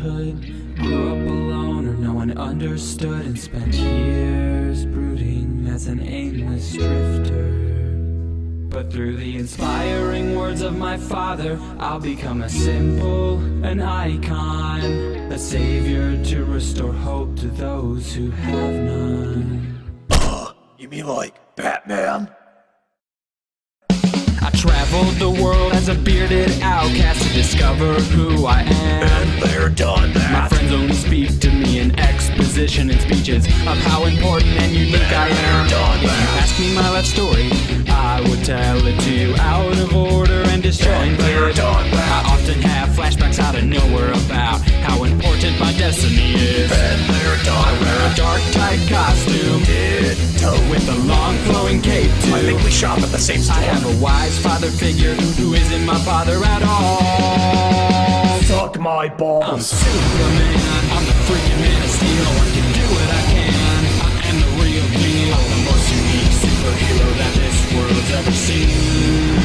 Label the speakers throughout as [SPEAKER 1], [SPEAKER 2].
[SPEAKER 1] childhood, grew up alone or no one understood, and spent years brooding as an aimless drifter. But through the inspiring words of my father, I'll become a symbol, an icon, a savior to restore hope to those who have none.
[SPEAKER 2] You mean like Batman?
[SPEAKER 1] I traveled the world as a bearded outcast to discover who I am.
[SPEAKER 2] And they're done that.
[SPEAKER 1] My friends only speak to me in exposition and speeches of how important and unique I am. If you ask me my life story, I would tell it to you out of order and disjointed. I often have flashbacks out of nowhere about how important my destiny is.
[SPEAKER 2] And they're done.
[SPEAKER 1] I wear a dark tight costume with a long flowing cape too.
[SPEAKER 2] I think we shop at the same store.
[SPEAKER 1] I have a wise father figure who isn't my father at all.
[SPEAKER 2] Suck my balls.
[SPEAKER 1] I'm Superman, I'm the freaking Man of Steel. I can do what I can, I am the real deal. I'm the most unique superhero that this world's ever seen.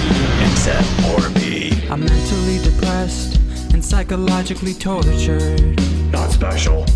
[SPEAKER 2] Except for me.
[SPEAKER 1] I'm mentally depressed and psychologically tortured.
[SPEAKER 2] Not special.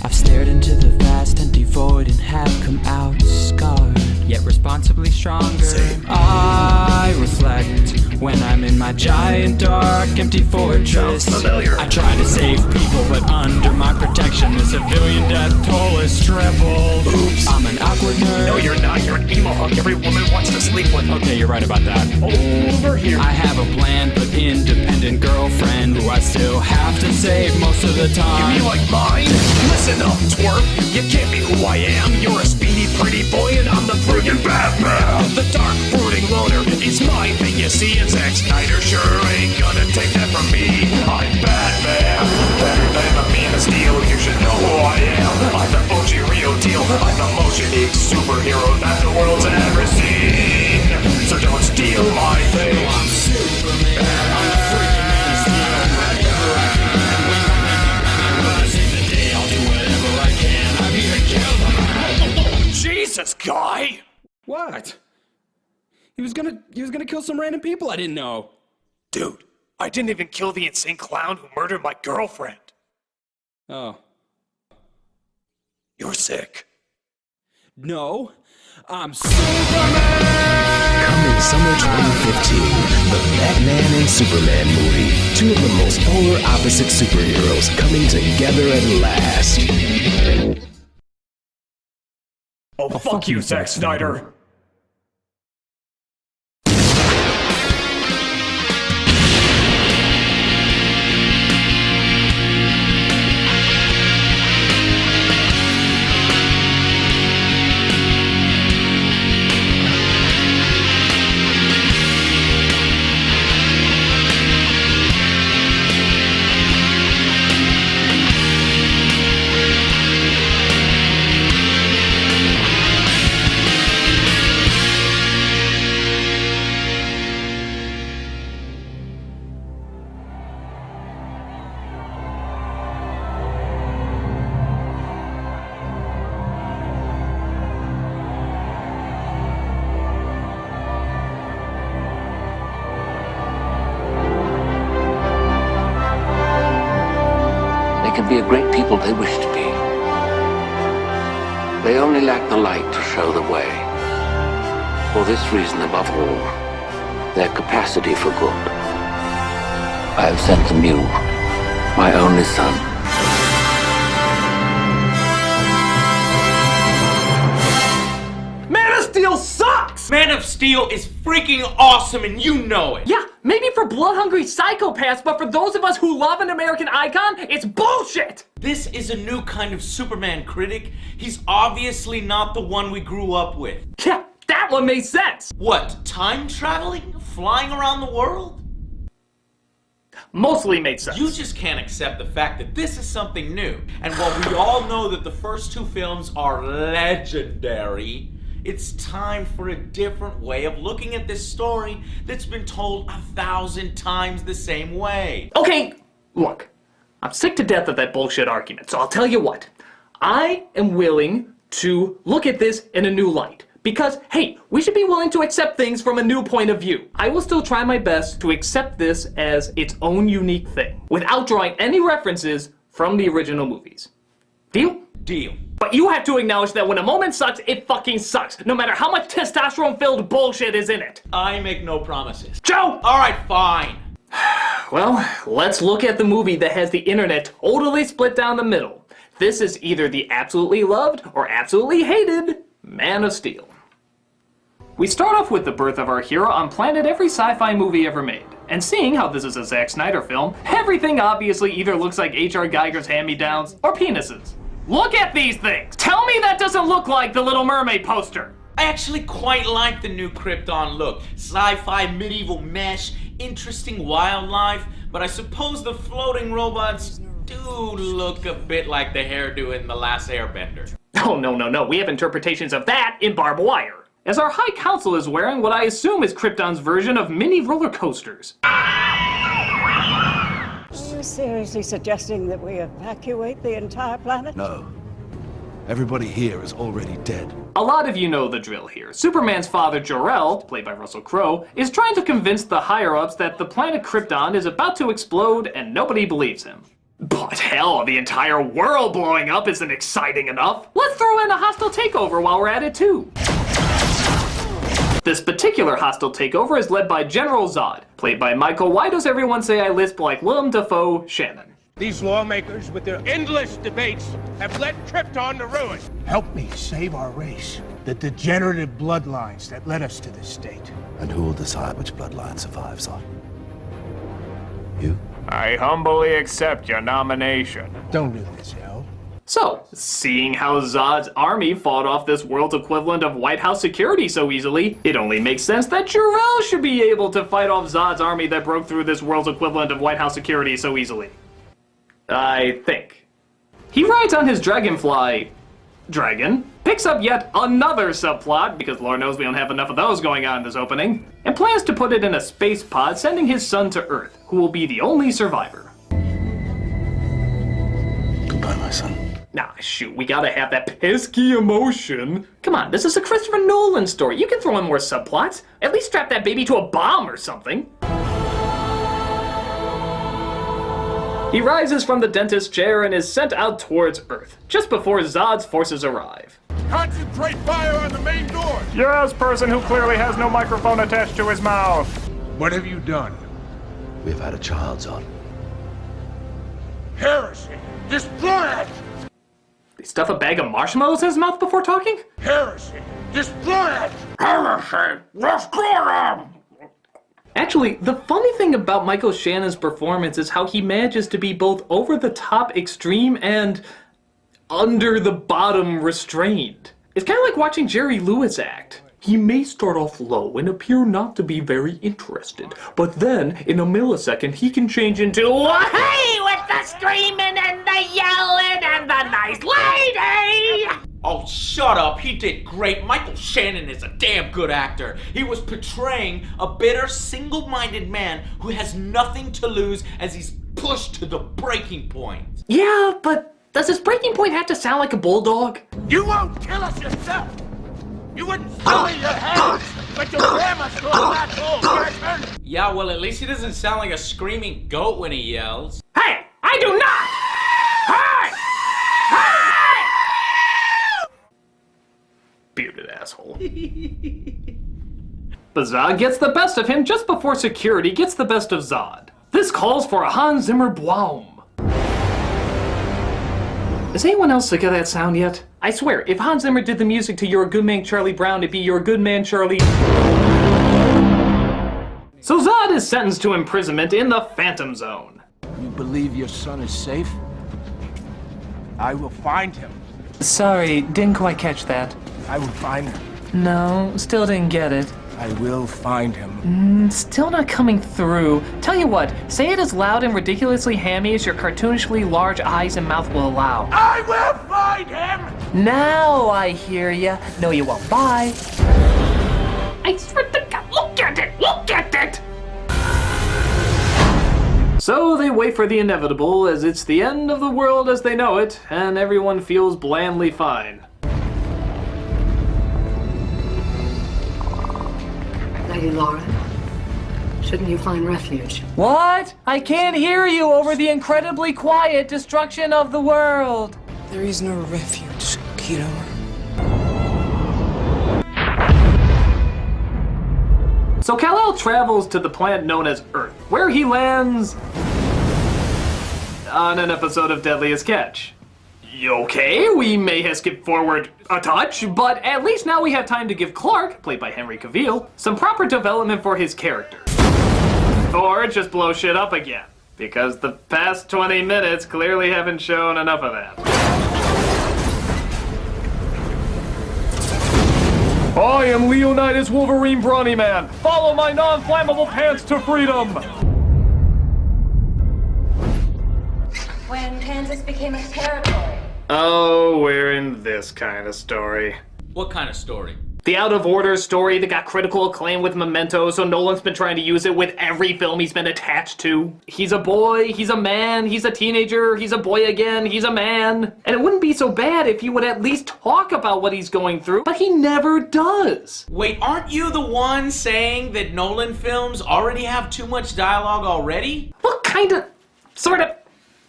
[SPEAKER 1] I've stared into the vast empty void and have come out scarred, yet responsibly stronger.
[SPEAKER 2] Same.
[SPEAKER 1] I reflect when I'm in my giant dark empty fortress.
[SPEAKER 2] Sounds familiar.
[SPEAKER 1] I try to save people, but under my protection the civilian death toll is tripled.
[SPEAKER 2] Oops.
[SPEAKER 1] I'm an awkward nerd.
[SPEAKER 2] No, you're not. You're an emo hunk every woman wants to sleep with.
[SPEAKER 1] Okay, you're right about that.
[SPEAKER 2] Over here.
[SPEAKER 1] I have a bland but independent girlfriend who I still have to save most of the time.
[SPEAKER 2] You mean like mine? Listen up, twerp. You can't be who I am. You're a speedy, pretty boy, and I'm the friggin' Batman. The dark, brooding loner is my thing, you see, and Zack Snyder sure ain't gonna take that from me. I'm Batman, better than a Man of Steel. You should know who I am. I'm the OG real deal. I'm the most unique superhero that the world's ever seen. So don't steal my thing.
[SPEAKER 1] I'm Superman. I'm the freaking Man of Steel. Whatever I can, when I save the day, I'll do whatever I can. I'm here to kill them.
[SPEAKER 2] Jesus, guy!
[SPEAKER 1] What? He was gonna kill some random people I didn't know.
[SPEAKER 2] Dude, I didn't even kill the insane clown who murdered my girlfriend.
[SPEAKER 1] Oh.
[SPEAKER 2] You're sick.
[SPEAKER 1] No, I'm Superman!
[SPEAKER 3] Coming summer 2015, the Batman and Superman movie. Two of the most polar opposite superheroes coming together at last.
[SPEAKER 2] Oh, fuck you, Zack Snyder.
[SPEAKER 4] Can be a great people they wish to be. They only lack the light to show the way. For this reason, above all, their capacity for good. I have sent them you, my only son.
[SPEAKER 5] Man of Steel sucks!
[SPEAKER 6] Man of Steel is freaking awesome and you know it!
[SPEAKER 5] Yeah, maybe for blood-hungry psychopaths, but for those of us who love an American icon, it's bullshit!
[SPEAKER 6] This is a new kind of Superman critic. He's obviously not the one we grew up with.
[SPEAKER 5] Yeah, that one made sense!
[SPEAKER 6] What, time traveling? Flying around the world?
[SPEAKER 5] Mostly made sense.
[SPEAKER 6] You just can't accept the fact that this is something new. And while we all know that the first two films are legendary, it's time for a different way of looking at this story that's been told 1,000 times the same way.
[SPEAKER 5] Okay, look, I'm sick to death of that bullshit argument, so I'll tell you what. I am willing to look at this in a new light. Because, hey, we should be willing to accept things from a new point of view. I will still try my best to accept this as its own unique thing, without drawing any references from the original movies. Deal?
[SPEAKER 6] Deal.
[SPEAKER 5] But you have to acknowledge that when a moment sucks, it fucking sucks, no matter how much testosterone-filled bullshit is in it.
[SPEAKER 6] I make no promises.
[SPEAKER 5] Joe!
[SPEAKER 6] Alright, fine.
[SPEAKER 5] Well, let's look at the movie that has the internet totally split down the middle. This is either the absolutely loved or absolutely hated Man of Steel. We start off with the birth of our hero on planet every sci-fi movie ever made. And seeing how this is a Zack Snyder film, everything obviously either looks like H.R. Geiger's hand-me-downs or penises. Look at these things! Tell me that doesn't look like the Little Mermaid poster!
[SPEAKER 6] I actually quite like the new Krypton look. Sci-fi, medieval mesh, interesting wildlife, but I suppose the floating robots do look a bit like the hairdo in The Last Airbender.
[SPEAKER 5] Oh, no, we have interpretations of that in barbed wire. As our High Council is wearing what I assume is Krypton's version of mini roller coasters.
[SPEAKER 7] Are you seriously suggesting that we evacuate the entire planet?
[SPEAKER 8] No. Everybody here is already dead.
[SPEAKER 5] A lot of you know the drill here. Superman's father, Jor-El, played by Russell Crowe, is trying to convince the higher-ups that the planet Krypton is about to explode and nobody believes him. But hell, the entire world blowing up isn't exciting enough. Let's throw in a hostile takeover while we're at it too. This particular hostile takeover is led by General Zod, played by Michael Why Does Everyone Say I Lisp Like Willem Dafoe Shannon.
[SPEAKER 9] These lawmakers, with their endless debates, have led Krypton to ruin. Help me save our race. The degenerative bloodlines that led us to this state.
[SPEAKER 8] And who will decide which bloodline survives on? You?
[SPEAKER 10] I humbly accept your nomination.
[SPEAKER 9] Don't do this, Hell.
[SPEAKER 5] So, seeing how Zod's army fought off this world's equivalent of White House security so easily, it only makes sense that Jor-El should be able to fight off Zod's army that broke through this world's equivalent of White House security so easily. I think. He rides on his dragonfly dragon, picks up yet another subplot, because Lord knows we don't have enough of those going on in this opening, and plans to put it in a space pod, sending his son to Earth, who will be the only survivor.
[SPEAKER 8] Goodbye, my son.
[SPEAKER 5] Nah, shoot, we gotta have that pesky emotion. Come on, this is a Christopher Nolan story. You can throw in more subplots. At least strap that baby to a bomb or something. He rises from the dentist's chair and is sent out towards Earth, just before Zod's forces arrive.
[SPEAKER 9] Concentrate fire on the main door!
[SPEAKER 10] Yes, person who clearly has no microphone attached to his mouth.
[SPEAKER 9] What have you done?
[SPEAKER 8] We've had a child, son.
[SPEAKER 9] Heresy! Destroy it!
[SPEAKER 5] They stuff a bag of marshmallows in his mouth before talking?
[SPEAKER 9] Heresy! Destroy it!
[SPEAKER 5] Heresy! Destroy him! Actually, the funny thing about Michael Shannon's performance is how he manages to be both over-the-top extreme and under-the-bottom restrained. It's kind of like watching Jerry Lewis act. He may start off low and appear not to be very interested, but then, in a millisecond, he can change into hey, with the screaming and the yelling and the nice lady!
[SPEAKER 6] Oh, shut up. He did great. Michael Shannon is a damn good actor. He was portraying a bitter, single-minded man who has nothing to lose as he's pushed to the breaking point.
[SPEAKER 5] Yeah, but does his breaking point have to sound like a bulldog?
[SPEAKER 9] You won't kill us yourself! You wouldn't sully your hands, but you ram us to a black hole, your turn!
[SPEAKER 6] Yeah, well, at least he doesn't sound like a screaming goat when he yells.
[SPEAKER 5] Hey, I do not! Hey! Hey! Bearded asshole. But Zod gets the best of him just before security gets the best of Zod. This calls for a Hans Zimmer Bwaum. Is anyone else sick of that sound yet? I swear, if Hans Zimmer did the music to You're a Good Man, Charlie Brown, it'd be You're a Good Man, Charlie... So Zod is sentenced to imprisonment in the Phantom Zone.
[SPEAKER 9] You believe your son is safe? I will find him.
[SPEAKER 11] Sorry, didn't quite catch that.
[SPEAKER 9] I will find him.
[SPEAKER 11] No, still didn't get it.
[SPEAKER 9] I will find him.
[SPEAKER 11] Still not coming through. Tell you what, say it as loud and ridiculously hammy as your cartoonishly large eyes and mouth will allow.
[SPEAKER 9] I will find him!
[SPEAKER 11] Now I hear ya. No, you won't. Bye.
[SPEAKER 5] I swear to God, look at it! Look at it! So they wait for the inevitable, as it's the end of the world as they know it, and everyone feels blandly fine.
[SPEAKER 12] Lady Laura. Shouldn't you find refuge?
[SPEAKER 11] What? I can't hear you over the incredibly quiet destruction of the world.
[SPEAKER 13] There is no refuge, Kiro.
[SPEAKER 5] So Kal-El travels to the planet known as Earth, where he lands on an episode of Deadliest Catch. Okay, we may have skipped forward a touch, but at least now we have time to give Clark, played by Henry Cavill, some proper development for his character. Or just blow shit up again, because the past 20 minutes clearly haven't shown enough of that.
[SPEAKER 10] I am Leonidas Wolverine Brawny Man. Follow my non-flammable pants to freedom.
[SPEAKER 14] When Kansas became a territory.
[SPEAKER 5] Oh, we're in this kind of story.
[SPEAKER 6] What kind of story?
[SPEAKER 5] The Out of Order story that got critical acclaim with Memento, so Nolan's been trying to use it with every film he's been attached to. He's a boy, he's a man, he's a teenager, he's a boy again, he's a man. And it wouldn't be so bad if he would at least talk about what he's going through, but he never does.
[SPEAKER 6] Wait, aren't you the one saying that Nolan films already have too much dialogue already?
[SPEAKER 5] Well, kinda, sorta,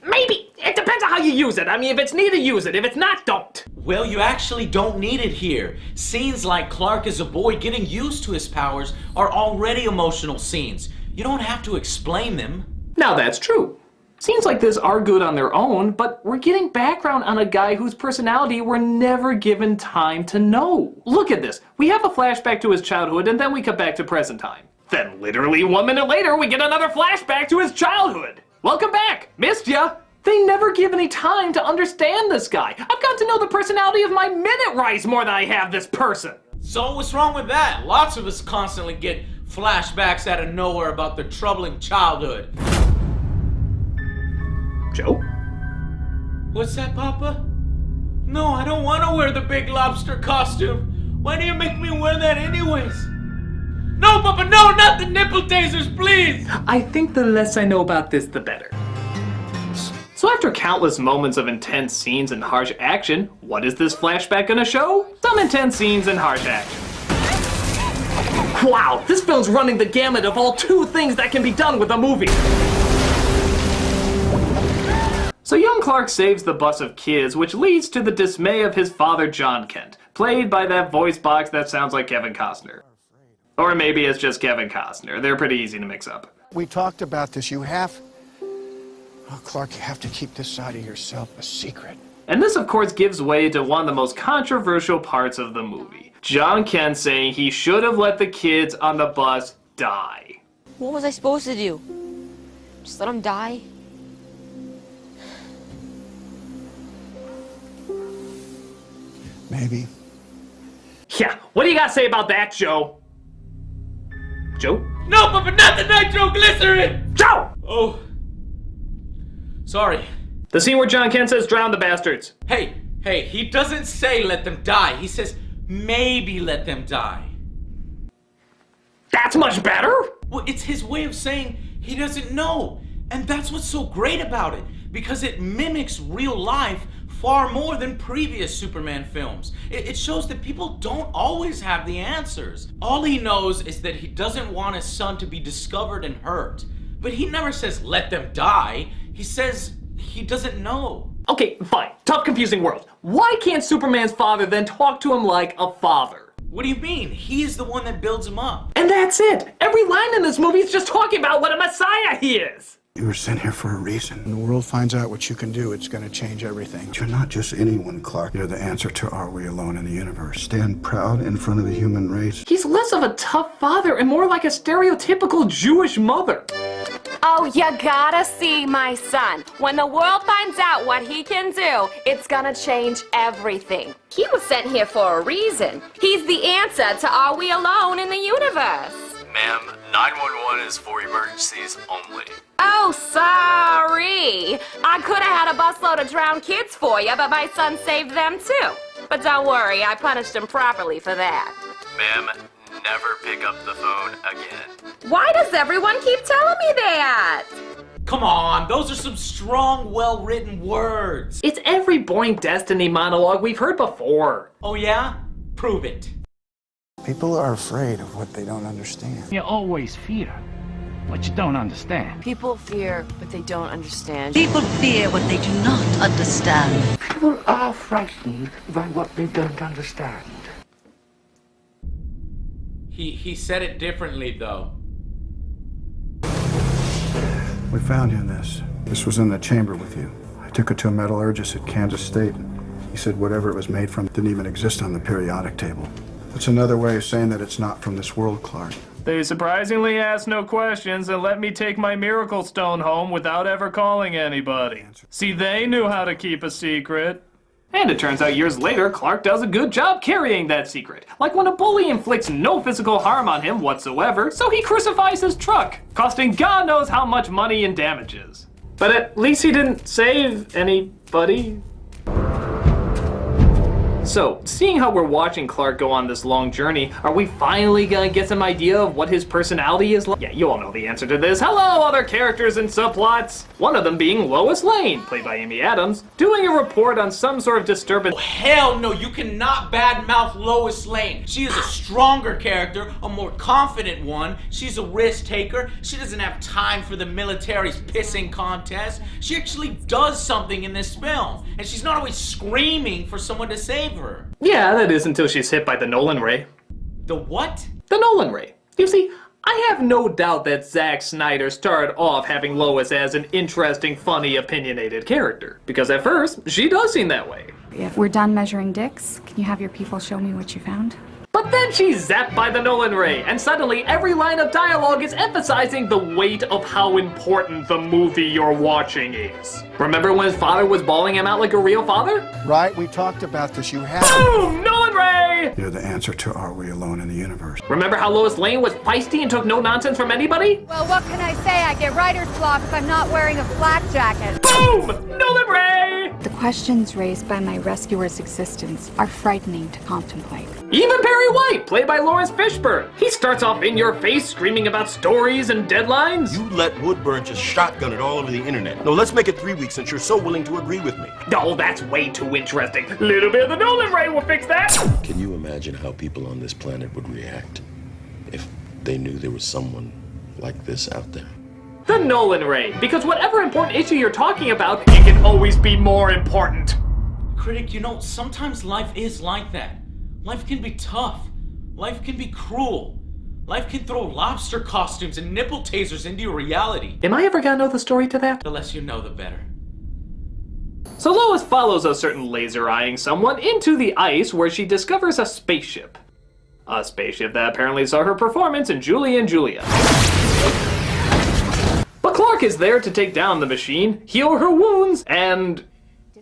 [SPEAKER 5] maybe. It depends on how you use it. I mean, if it's needed, use it. If it's not, don't.
[SPEAKER 6] Well, you actually don't need it here. Scenes like Clark as a boy getting used to his powers are already emotional scenes. You don't have to explain them.
[SPEAKER 5] Now that's true. Scenes like this are good on their own, but we're getting background on a guy whose personality we're never given time to know. Look at this. We have a flashback to his childhood, and then we cut back to present time. Then literally 1 minute later, we get another flashback to his childhood. Welcome back. Missed ya. They never give any time to understand this guy. I've got to know the personality of my minute rice more than I have this person.
[SPEAKER 6] So what's wrong with that? Lots of us constantly get flashbacks out of nowhere about their troubling childhood.
[SPEAKER 5] Joe?
[SPEAKER 6] What's that, Papa? No, I don't want to wear the big lobster costume. Why do you make me wear that anyways? No, Papa, no, not the nipple tasers, please!
[SPEAKER 5] I think the less I know about this, the better. So after countless moments of intense scenes and harsh action, what is this flashback gonna show? Some intense scenes and harsh action. Wow, this film's running the gamut of all 2 things that can be done with a movie. So young Clark saves the bus of kids, which leads to the dismay of his father, John Kent, played by that voice box that sounds like Kevin Costner. Or maybe it's just Kevin Costner. They're pretty easy to mix up.
[SPEAKER 9] We talked about this. Oh, Clark, you have to keep this side of yourself a secret.
[SPEAKER 5] And this, of course, gives way to one of the most controversial parts of the movie. John Kent saying he should have let the kids on the bus die.
[SPEAKER 14] What was I supposed to do? Just let them die?
[SPEAKER 9] Maybe.
[SPEAKER 5] Yeah, what do you got to say about that, Joe? Joe?
[SPEAKER 6] No, Papa, not the nitroglycerin!
[SPEAKER 5] Joe!
[SPEAKER 6] Oh. Sorry.
[SPEAKER 5] The scene where John Kent says, drown the bastards.
[SPEAKER 6] Hey, he doesn't say let them die. He says maybe let them die.
[SPEAKER 5] That's much better.
[SPEAKER 6] Well, it's his way of saying he doesn't know. And that's what's so great about it. Because it mimics real life far more than previous Superman films. It shows that people don't always have the answers. All he knows is that he doesn't want his son to be discovered and hurt. But he never says let them die. He says he doesn't know.
[SPEAKER 5] Okay, fine. Tough, confusing world. Why can't Superman's father then talk to him like a father?
[SPEAKER 6] What do you mean? He's the one that builds him up.
[SPEAKER 5] And that's it. Every line in this movie is just talking about what a messiah he is.
[SPEAKER 8] You were sent here for a reason. When the world finds out what you can do, it's going to change everything. You're not just anyone, Clark. You're the answer to Are We Alone in the Universe. Stand proud in front of the human race.
[SPEAKER 5] He's less of a tough father and more like a stereotypical Jewish mother.
[SPEAKER 15] Oh, you gotta see my son. When the world finds out what he can do, it's gonna change everything. He was sent here for a reason. He's the answer to Are We Alone in the Universe?
[SPEAKER 16] Ma'am, 911 is for emergencies only.
[SPEAKER 15] Oh, sorry. I could have had a busload of drowned kids for you, but my son saved them too. But don't worry, I punished him properly for that.
[SPEAKER 16] Ma'am, never pick up the phone again.
[SPEAKER 15] Why does everyone keep telling me that?
[SPEAKER 6] Come on, those are some strong, well-written words.
[SPEAKER 5] It's every boring Destiny monologue we've heard before.
[SPEAKER 6] Oh yeah? Prove it.
[SPEAKER 8] People are afraid of what they don't understand.
[SPEAKER 9] You always fear what you don't understand.
[SPEAKER 14] People fear, but they don't understand.
[SPEAKER 17] People fear what they do not understand.
[SPEAKER 9] People are frightened by what they don't understand.
[SPEAKER 6] He said it differently, though.
[SPEAKER 8] We found you in this. This was in the chamber with you. I took it to a metallurgist at Kansas State. He said whatever it was made from didn't even exist on the periodic table. That's another way of saying that it's not from this world, Clark.
[SPEAKER 10] They surprisingly asked no questions and let me take my miracle stone home without ever calling anybody. See, they knew how to keep a secret.
[SPEAKER 5] And it turns out years later, Clark does a good job carrying that secret. Like when a bully inflicts no physical harm on him whatsoever, so he crucifies his truck, costing God knows how much money in damages. But at least he didn't save anybody. So, seeing how we're watching Clark go on this long journey, are we finally gonna get some idea of what his personality is like? Yeah, you all know the answer to this. Hello, other characters and subplots! One of them being Lois Lane, played by Amy Adams, doing a report on some sort of disturbance.
[SPEAKER 6] Oh, hell no, you cannot badmouth Lois Lane. She is a stronger character, a more confident one. She's a risk taker. She doesn't have time for the military's pissing contest. She actually does something in this film, and she's not always screaming for someone to save her.
[SPEAKER 5] Yeah, that is until she's hit by the Nolan ray.
[SPEAKER 6] The what?
[SPEAKER 5] The Nolan ray. You see, I have no doubt that Zack Snyder started off having Lois as an interesting, funny, opinionated character. Because at first, she does seem that way.
[SPEAKER 18] If we're done measuring dicks, can you have your people show me what you found?
[SPEAKER 5] But then she's zapped by the Nolan ray, and suddenly every line of dialogue is emphasizing the weight of how important the movie you're watching is. Remember when his father was bawling him out like a real father?
[SPEAKER 8] Right, we talked about this. You have.
[SPEAKER 5] Boom! Nolan ray!
[SPEAKER 8] You're the answer to Are We Alone in the Universe?
[SPEAKER 5] Remember how Lois Lane was feisty and took no nonsense from anybody?
[SPEAKER 19] Well, what can I say? I get writer's block if I'm not wearing a flak jacket.
[SPEAKER 5] Boom! Nolan ray!
[SPEAKER 18] The questions raised by my rescuer's existence are frightening to contemplate.
[SPEAKER 5] Even Perry White, played by Lawrence Fishburne. He starts off in your face screaming about stories and deadlines.
[SPEAKER 20] You let Woodburn just shotgun it all over the internet. No, let's make it 3 weeks since you're so willing to agree with me.
[SPEAKER 5] No, that's way too interesting. Little bit of the Nolan ray will fix that.
[SPEAKER 20] Can you imagine how people on this planet would react if they knew there was someone like this out there?
[SPEAKER 5] The Nolan ray, because whatever important issue you're talking about, it can always be more important.
[SPEAKER 6] Critic, you know, sometimes life is like that. Life can be tough. Life can be cruel. Life can throw lobster costumes and nipple tasers into your reality.
[SPEAKER 5] Am I ever gonna know the story to that?
[SPEAKER 6] The less you know, the better.
[SPEAKER 5] So Lois follows a certain laser-eyeing someone into the ice where she discovers a spaceship. A spaceship that apparently saw her performance in Julie and Julia. But Clark is there to take down the machine, heal her wounds, and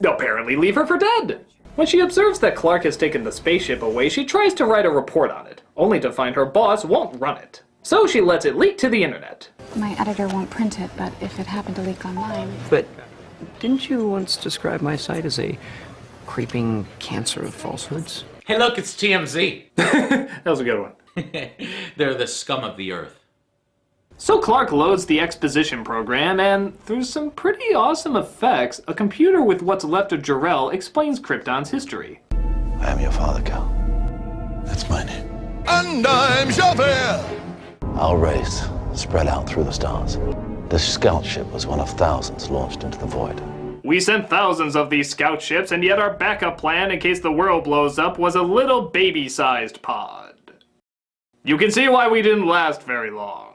[SPEAKER 5] apparently leave her for dead. When she observes that Clark has taken the spaceship away, she tries to write a report on it, only to find her boss won't run it. So she lets it leak to the internet.
[SPEAKER 18] My editor won't print it, but if it happened to leak online...
[SPEAKER 13] But didn't you once describe my site as a creeping cancer of falsehoods?
[SPEAKER 6] Hey look, it's TMZ.
[SPEAKER 5] That was a good one.
[SPEAKER 6] They're the scum of the earth.
[SPEAKER 5] So Clark loads the exposition program, and through some pretty awesome effects, a computer with what's left of Jor-El explains Krypton's history.
[SPEAKER 21] I am your father, Cal. That's my name.
[SPEAKER 2] And I'm Javert!
[SPEAKER 21] Our race spread out through the stars. This scout ship was one of thousands launched into the void.
[SPEAKER 5] We sent thousands of these scout ships, and yet our backup plan in case the world blows up was a little baby-sized pod. You can see why we didn't last very long.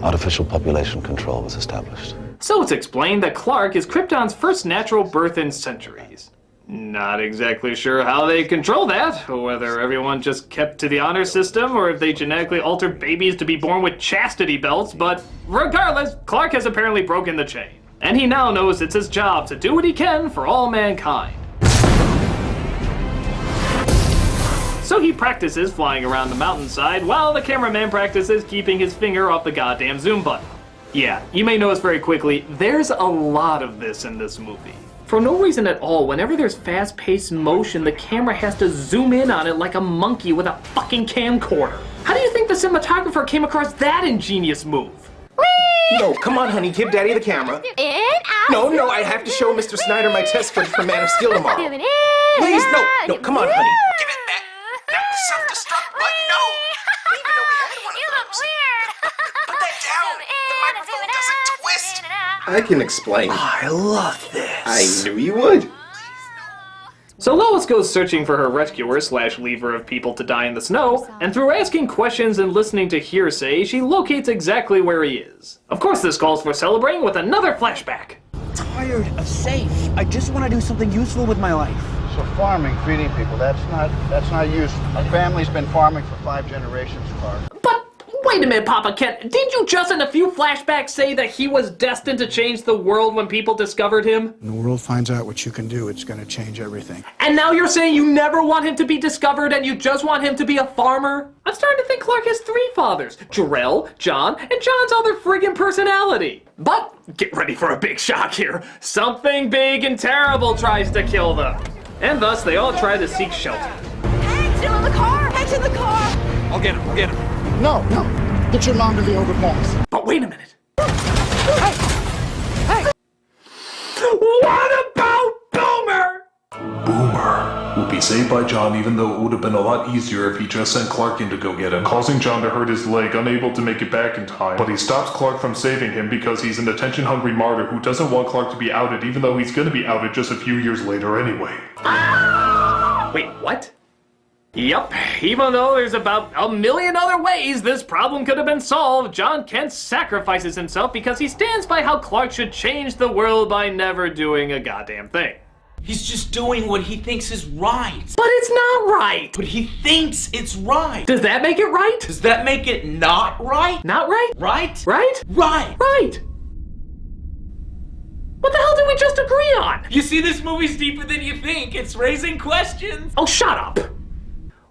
[SPEAKER 21] Artificial population control was established.
[SPEAKER 5] So it's explained that Clark is Krypton's first natural birth in centuries. Not exactly sure how they control that, or whether everyone just kept to the honor system, or if they genetically altered babies to be born with chastity belts, but regardless, Clark has apparently broken the chain. And he now knows it's his job to do what he can for all mankind. So he practices flying around the mountainside while the cameraman practices keeping his finger off the goddamn zoom button. Yeah, you may notice very quickly, there's a lot of this in this movie. For no reason at all, whenever there's fast-paced motion, the camera has to zoom in on it like a monkey with a fucking camcorder. How do you think the cinematographer came across that ingenious move?
[SPEAKER 3] No, come on, honey, give Daddy the camera. No, I have to show Mr. Snyder my test footage for Man of Steel tomorrow. Please, no, come on, honey. Give it back. Not the self-destruct button, no!
[SPEAKER 1] I can explain.
[SPEAKER 22] I love this.
[SPEAKER 1] I knew you would.
[SPEAKER 5] So Lois goes searching for her rescuer / leaver of people to die in the snow, and through asking questions and listening to hearsay, she locates exactly where he is. Of course this calls for celebrating with another flashback.
[SPEAKER 23] Tired of safe. I just want to do something useful with my life.
[SPEAKER 8] So farming, feeding people, that's not useful. Our family's been farming for 5 generations, Clark.
[SPEAKER 5] But wait a minute, Papa Kent, didn't you just in a few flashbacks say that he was destined to change the world when people discovered him?
[SPEAKER 8] When the world finds out what you can do, it's going to change everything.
[SPEAKER 5] And now you're saying you never want him to be discovered and you just want him to be a farmer? I'm starting to think Clark has 3 fathers. Jor-El, John, and John's other friggin' personality. But get ready for a big shock here. Something big and terrible tries to kill them. And thus they all try to seek shelter.
[SPEAKER 19] Hey, still in the car! Head to the car!
[SPEAKER 22] I'll get him, I'll get him.
[SPEAKER 8] No, get your mom to the overpass.
[SPEAKER 5] But wait a minute.
[SPEAKER 19] Hey!
[SPEAKER 5] What about Boomer?
[SPEAKER 24] Boomer will be saved by John, even though it would have been a lot easier if he just sent Clark in to go get him, causing John to hurt his leg, unable to make it back in time. But he stops Clark from saving him because he's an attention-hungry martyr who doesn't want Clark to be outed, even though he's going to be outed just a few years later anyway.
[SPEAKER 5] Wait, what? Yup, even though there's about a million other ways this problem could have been solved, John Kent sacrifices himself because he stands by how Clark should change the world by never doing a goddamn thing.
[SPEAKER 6] He's just doing what he thinks is right.
[SPEAKER 5] But it's not right!
[SPEAKER 6] But he thinks it's right.
[SPEAKER 5] Does that make it right?
[SPEAKER 6] Does that make it not right?
[SPEAKER 5] Not right?
[SPEAKER 6] Right?
[SPEAKER 5] Right?
[SPEAKER 6] Right.
[SPEAKER 5] Right! What the hell did we just agree on?
[SPEAKER 6] You see, this movie's deeper than you think. It's raising questions.
[SPEAKER 5] Oh, shut up!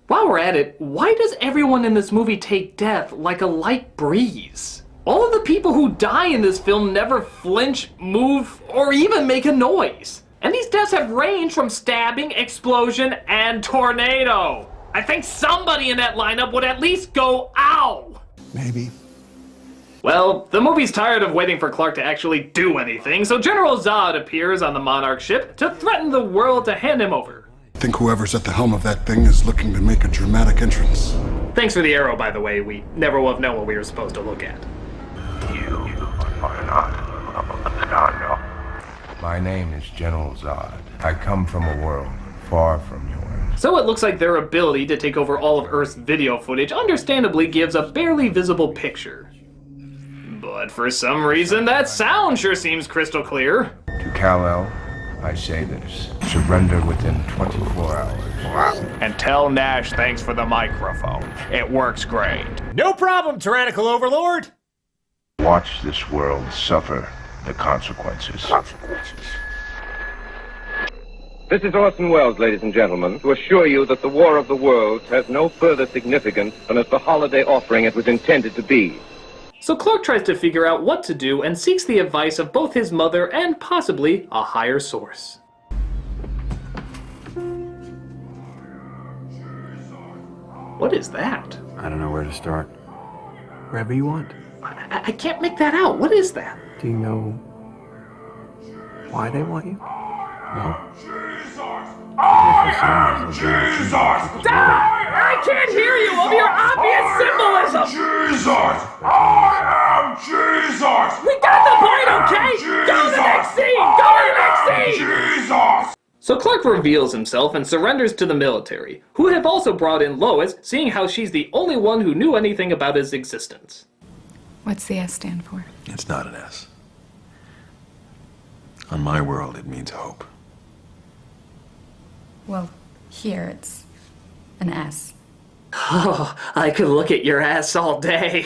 [SPEAKER 5] While we're at it, why does everyone in this movie take death like a light breeze? All of the people who die in this film never flinch, move, or even make a noise. And these deaths have ranged from stabbing, explosion, and tornado. I think somebody in that lineup would at least go, ow!
[SPEAKER 8] Maybe.
[SPEAKER 5] Well, the movie's tired of waiting for Clark to actually do anything, so General Zod appears on the Monarch ship to threaten the world to hand him over.
[SPEAKER 25] I think whoever's at the helm of that thing is looking to make a dramatic entrance.
[SPEAKER 5] Thanks for the arrow, by the way. We never will have known what we were supposed to look at.
[SPEAKER 26] You are not. My name is General Zod. I come from a world far from yours.
[SPEAKER 5] So it looks like their ability to take over all of Earth's video footage understandably gives a barely visible picture. But for some reason, that sound sure seems crystal clear.
[SPEAKER 26] To Kal-El, I say this. Surrender within 24 hours.
[SPEAKER 22] And tell Nash thanks for the microphone. It works great.
[SPEAKER 9] No problem, tyrannical overlord!
[SPEAKER 26] Watch this world suffer the consequences.
[SPEAKER 27] This is Orson Welles, ladies and gentlemen, to assure you that the War of the Worlds has no further significance than as the holiday offering it was intended to be.
[SPEAKER 5] So Clark tries to figure out what to do and seeks the advice of both his mother and possibly a higher source. What is that?
[SPEAKER 28] I don't know where to start. Wherever you want.
[SPEAKER 5] I can't make that out. What is that?
[SPEAKER 28] Do you know why they want you? No.
[SPEAKER 5] I can't hear you of your obvious symbolism!
[SPEAKER 2] Jesus! I am Jesus!
[SPEAKER 5] We got the point, okay? Go to the next scene! Go to the next scene!
[SPEAKER 2] Jesus!
[SPEAKER 5] So Clark reveals himself and surrenders to the military, who have also brought in Lois, seeing how she's the only one who knew anything about his existence.
[SPEAKER 18] What's the S stand for?
[SPEAKER 20] It's not an S. On my world, it means hope.
[SPEAKER 18] Well, here it's an S.
[SPEAKER 5] Oh, I could look at your ass all day.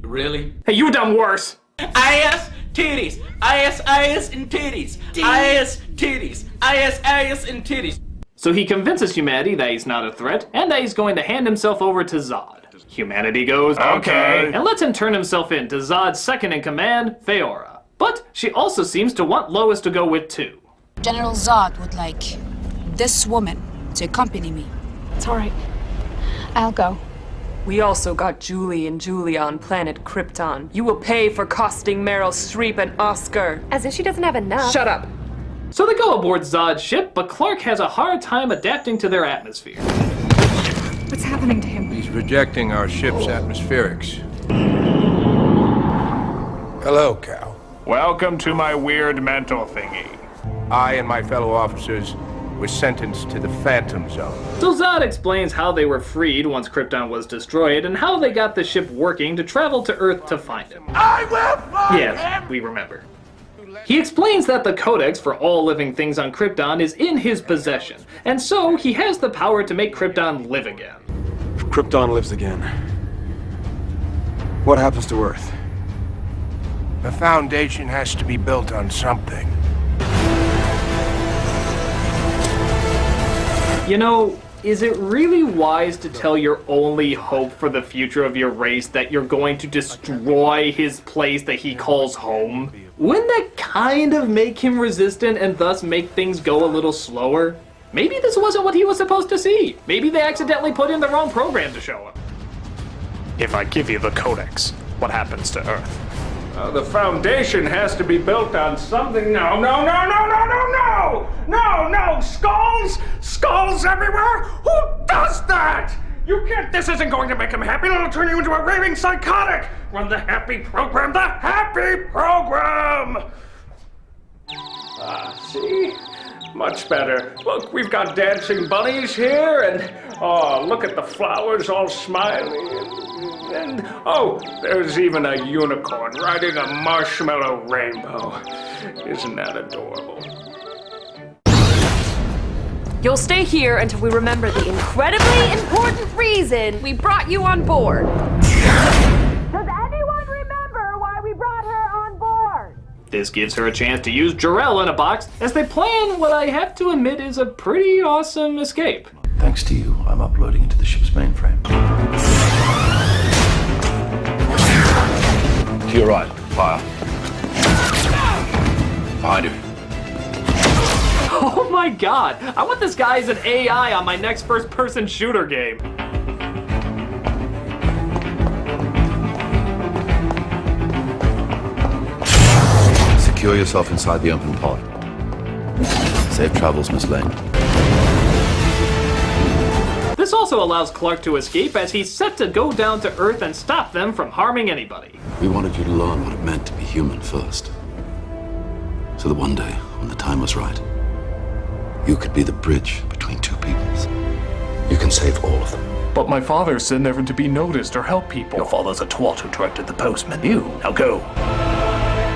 [SPEAKER 6] Really?
[SPEAKER 5] Hey, you done worse!
[SPEAKER 6] IS titties! IS and titties! IS titties! IS and titties!
[SPEAKER 5] So he convinces humanity that he's not a threat, and that he's going to hand himself over to Zod. Humanity goes, okay, and lets him turn himself in to Zod's second-in-command, Feora. But she also seems to want Lois to go with too.
[SPEAKER 29] General Zod would like this woman to accompany me.
[SPEAKER 18] It's all right. I'll go.
[SPEAKER 15] We also got Julie and Julia on planet Krypton. You will pay for costing Meryl Streep an Oscar.
[SPEAKER 14] As if she doesn't have enough.
[SPEAKER 15] Shut up.
[SPEAKER 5] So they go aboard Zod's ship, but Clark has a hard time adapting to their atmosphere.
[SPEAKER 18] What's happening to him?
[SPEAKER 26] He's rejecting our ship's atmospherics. Hello, Cal.
[SPEAKER 22] Welcome to my weird mental thingy.
[SPEAKER 26] I and my fellow officers were sentenced to the Phantom Zone.
[SPEAKER 5] So Zod explains how they were freed once Krypton was destroyed and how they got the ship working to travel to Earth to find him.
[SPEAKER 9] I will find him!
[SPEAKER 5] Yeah, we remember. He explains that the codex for all living things on Krypton is in his possession, and so he has the power to make Krypton live again.
[SPEAKER 4] If Krypton lives again, what happens to Earth?
[SPEAKER 26] The foundation has to be built on something.
[SPEAKER 5] You know, is it really wise to tell your only hope for the future of your race that you're going to destroy his place that he calls home? Wouldn't that kind of make him resistant and thus make things go a little slower? Maybe this wasn't what he was supposed to see. Maybe they accidentally put in the wrong program to show him.
[SPEAKER 22] If I give you the codex, what happens to Earth? The foundation has to be built on something. No, no, no, no, no, no, no! No, no! Skulls! Skulls everywhere? Who does that? You can't. This isn't going to make him happy. It'll turn you into a raving psychotic. Run the happy program. The happy program! See? Much better. Look, we've got dancing bunnies here, and oh, look at the flowers all smiling. And oh, there's even a unicorn riding a marshmallow rainbow. Isn't that adorable?
[SPEAKER 15] You'll stay here until we remember the incredibly important reason we brought you on board.
[SPEAKER 19] Does anyone remember why we brought her on board?
[SPEAKER 5] This gives her a chance to use Jor-El in a box as they plan what I have to admit is a pretty awesome escape.
[SPEAKER 20] Thanks to you, I'm uploading into the ship's mainframe. To your right, fire. Behind you.
[SPEAKER 5] Oh my god! I want this guy as an AI on my next first-person shooter game.
[SPEAKER 20] Secure yourself inside the open pod. Safe travels, Miss Lane.
[SPEAKER 5] This also allows Clark to escape as he's set to go down to Earth and stop them from harming anybody.
[SPEAKER 20] We wanted you to learn what it meant to be human first. So that one day, when the time was right, you could be the bridge between two peoples. You can save all of them.
[SPEAKER 22] But my father said never to be noticed or help people.
[SPEAKER 7] Your father's a twat who directed the postman. You, now go.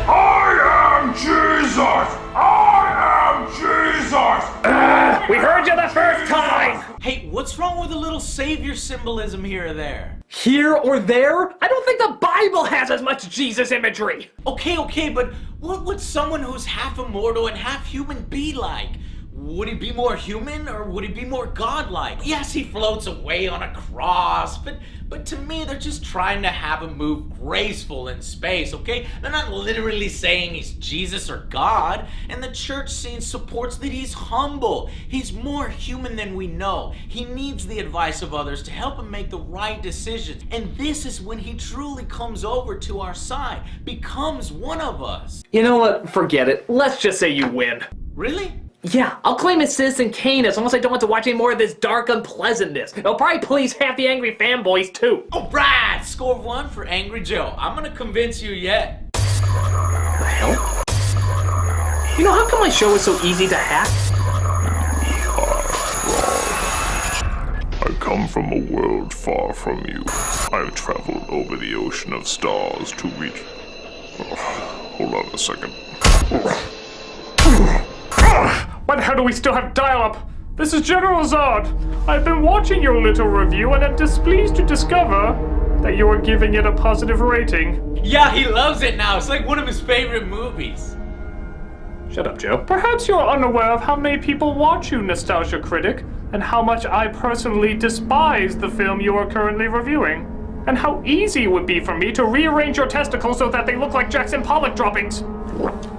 [SPEAKER 24] I am Jesus! I am Jesus!
[SPEAKER 22] We heard you the first time!
[SPEAKER 6] Hey, what's wrong with a little savior symbolism here or there?
[SPEAKER 5] Here or there? I don't think the Bible has as much Jesus imagery!
[SPEAKER 6] Okay, but what would someone who's half immortal and half human be like? Would he be more human or would he be more godlike? Yes, he floats away on a cross, but to me, they're just trying to have him move graceful in space, okay? They're not literally saying he's Jesus or God, and the church scene supports that he's humble. He's more human than we know. He needs the advice of others to help him make the right decisions, and this is when he truly comes over to our side, becomes one of us.
[SPEAKER 5] You know what? Forget it. Let's just say you win.
[SPEAKER 6] Really?
[SPEAKER 5] Yeah, I'll claim as Citizen Kane as long as I don't have to watch any more of this dark unpleasantness. It'll probably please half the angry fanboys, too.
[SPEAKER 6] Oh, Brad! Score 1 for Angry Joe. I'm gonna convince you yet.
[SPEAKER 5] The hell? You know, how come my show is so easy to hack?
[SPEAKER 24] I come from a world far from you. I've traveled over the ocean of stars to reach... Oh, hold on a second.
[SPEAKER 22] Why the hell do we still have dial-up? This is General Zod. I've been watching your little review and am displeased to discover that you are giving it a positive rating.
[SPEAKER 6] Yeah, he loves it now. It's like one of his favorite movies.
[SPEAKER 5] Shut up, Joe.
[SPEAKER 22] Perhaps you're unaware of how many people watch you, Nostalgia Critic, and how much I personally despise the film you are currently reviewing, and how easy it would be for me to rearrange your testicles so that they look like Jackson Pollock droppings.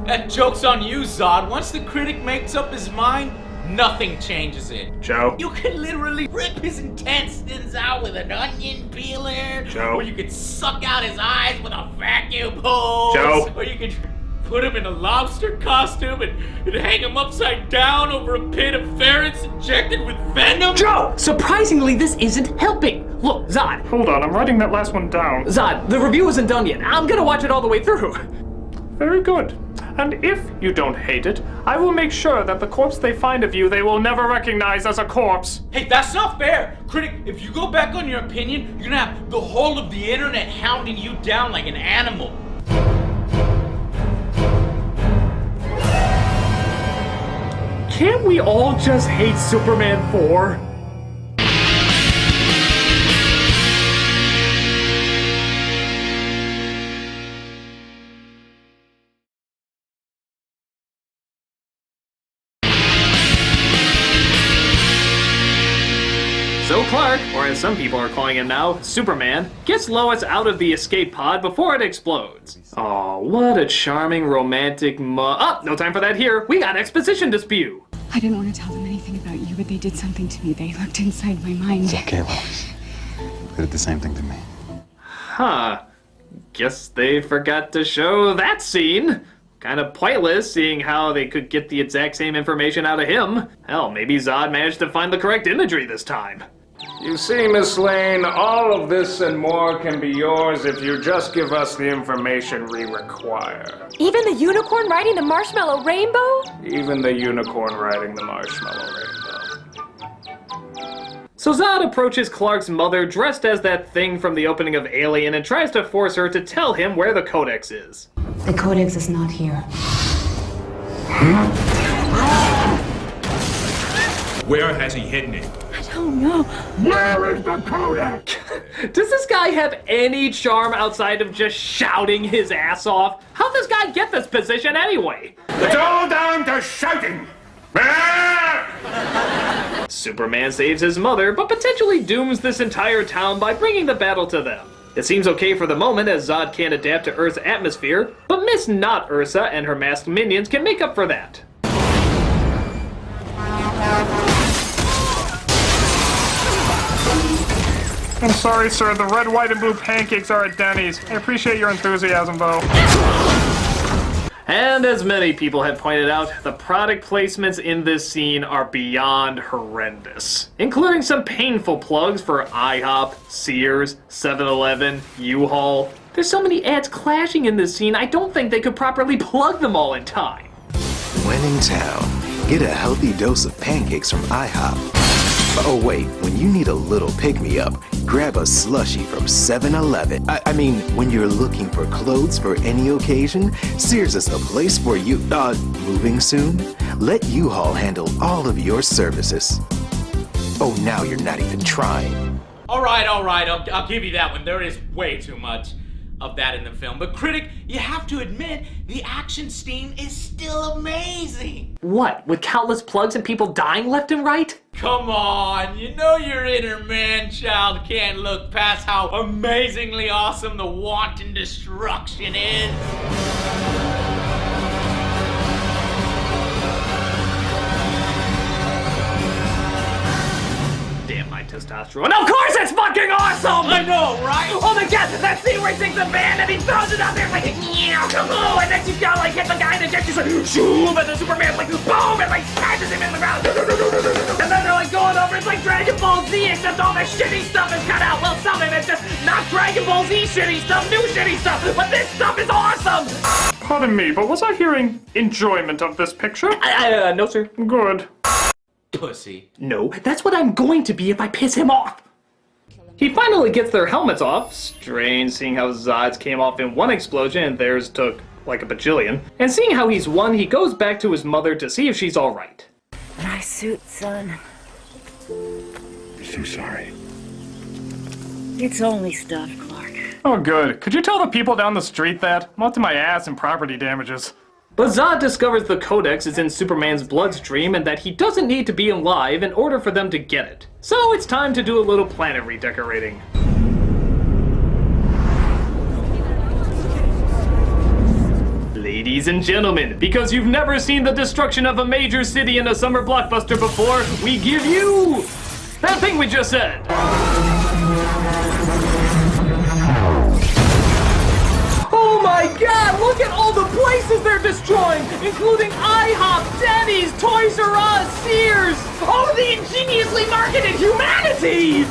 [SPEAKER 6] That joke's on you, Zod. Once the critic makes up his mind, nothing changes it.
[SPEAKER 22] Joe?
[SPEAKER 6] You can literally rip his intestines out with an onion peeler.
[SPEAKER 22] Joe?
[SPEAKER 6] Or you could suck out his eyes with a vacuum hose.
[SPEAKER 22] Joe?
[SPEAKER 6] Or you could put him in a lobster costume and hang him upside down over a pit of ferrets injected with venom.
[SPEAKER 5] Joe! Surprisingly, this isn't helping. Look, Zod.
[SPEAKER 22] Hold on, I'm writing that last one down.
[SPEAKER 5] Zod, the review isn't done yet. I'm gonna watch it all the way through.
[SPEAKER 22] Very good. And if you don't hate it, I will make sure that the corpse they find of you they will never recognize as a corpse.
[SPEAKER 6] Hey, that's not fair! Critic, if you go back on your opinion, you're gonna have the whole of the internet hounding you down like an animal.
[SPEAKER 22] Can't we all just hate Superman 4? So Clark, or as some people are calling him now, Superman, gets Lois out of the escape pod before it explodes. Aw, what a charming romantic no time for that here. We got exposition to spew.
[SPEAKER 18] I didn't want to tell them anything about you, but they did something to me. They looked inside my mind.
[SPEAKER 1] It's okay, Lois. They did the same thing to me.
[SPEAKER 22] Huh. Guess they forgot to show that scene. Kind of pointless, seeing how they could get the exact same information out of him. Hell, maybe Zod managed to find the correct imagery this time. You see, Miss Lane, all of this and more can be yours if you just give us the information we require.
[SPEAKER 14] Even the unicorn riding the marshmallow rainbow?
[SPEAKER 22] Even the unicorn riding the marshmallow rainbow. So Zod approaches Clark's mother dressed as that thing from the opening of Alien and tries to force her to tell him where the Codex is.
[SPEAKER 29] The Codex is not here.
[SPEAKER 22] Where has he hidden it?
[SPEAKER 29] Oh no.
[SPEAKER 22] Where is the Codex? Does this guy have any charm outside of just shouting his ass off? How'd this guy get this position anyway?
[SPEAKER 9] It's all down to shouting!
[SPEAKER 22] Superman saves his mother, but potentially dooms this entire town by bringing the battle to them. It seems okay for the moment as Zod can't adapt to Earth's atmosphere, but Miss Not Ursa and her masked minions can make up for that. I'm sorry, sir. The red, white, and blue pancakes are at Denny's. I appreciate your enthusiasm, though. And as many people have pointed out, the product placements in this scene are beyond horrendous, including some painful plugs for IHOP, Sears, 7-Eleven, U-Haul. There's so many ads clashing in this scene, I don't think they could properly plug them all in time.
[SPEAKER 3] When in town, get a healthy dose of pancakes from IHOP. Oh wait, when you need a little pick-me-up, grab a slushie from 7-Eleven. I mean, when you're looking for clothes for any occasion, Sears is the place for you. Moving soon? Let U-Haul handle all of your services. Oh, now you're not even trying.
[SPEAKER 6] Alright, I'll give you that one. There is way too much of that in the film. But Critic, you have to admit, the action scene is still amazing.
[SPEAKER 22] What, with countless plugs and people dying left and right?
[SPEAKER 6] Come on, you know your inner man-child can't look past how amazingly awesome the wanton destruction is.
[SPEAKER 22] Damn my testosterone. Of course it's fucking awesome!
[SPEAKER 6] I know, right?
[SPEAKER 22] Oh my god, that scene where he takes the band and he throws it out there like, yeah, come on, and then she's gotta like hit the guy and the jet, she's like, shoom, and the Superman's like, boom, and like smashes him in the ground. And then they're like going over, it's like Dragon Ball Z, except all the shitty stuff is cut out. Well, some of it's just not Dragon Ball Z shitty stuff, new shitty stuff, but this stuff is awesome! Pardon me, but was I hearing enjoyment of this picture? No, sir. Good.
[SPEAKER 6] Pussy.
[SPEAKER 22] No, that's what I'm going to be if I piss him off. He finally gets their helmets off. Strange seeing how Zod's came off in one explosion and theirs took like a bajillion. And seeing how he's won, he goes back to his mother to see if she's alright.
[SPEAKER 29] My suit, son.
[SPEAKER 25] I'm so sorry.
[SPEAKER 29] It's only stuff, Clark.
[SPEAKER 22] Oh good. Could you tell the people down the street that? I'm up to my ass in property damages. But Zod discovers the Codex is in Superman's bloodstream and that he doesn't need to be alive in order for them to get it. So it's time to do a little planet redecorating. Ladies and gentlemen, because you've never seen the destruction of a major city in a summer blockbuster before, we give you that thing we just said. Oh my god, look at all the places they're destroying, including IHOP, Denny's, Toys R Us, Sears. Oh, the ingeniously marketed humanity!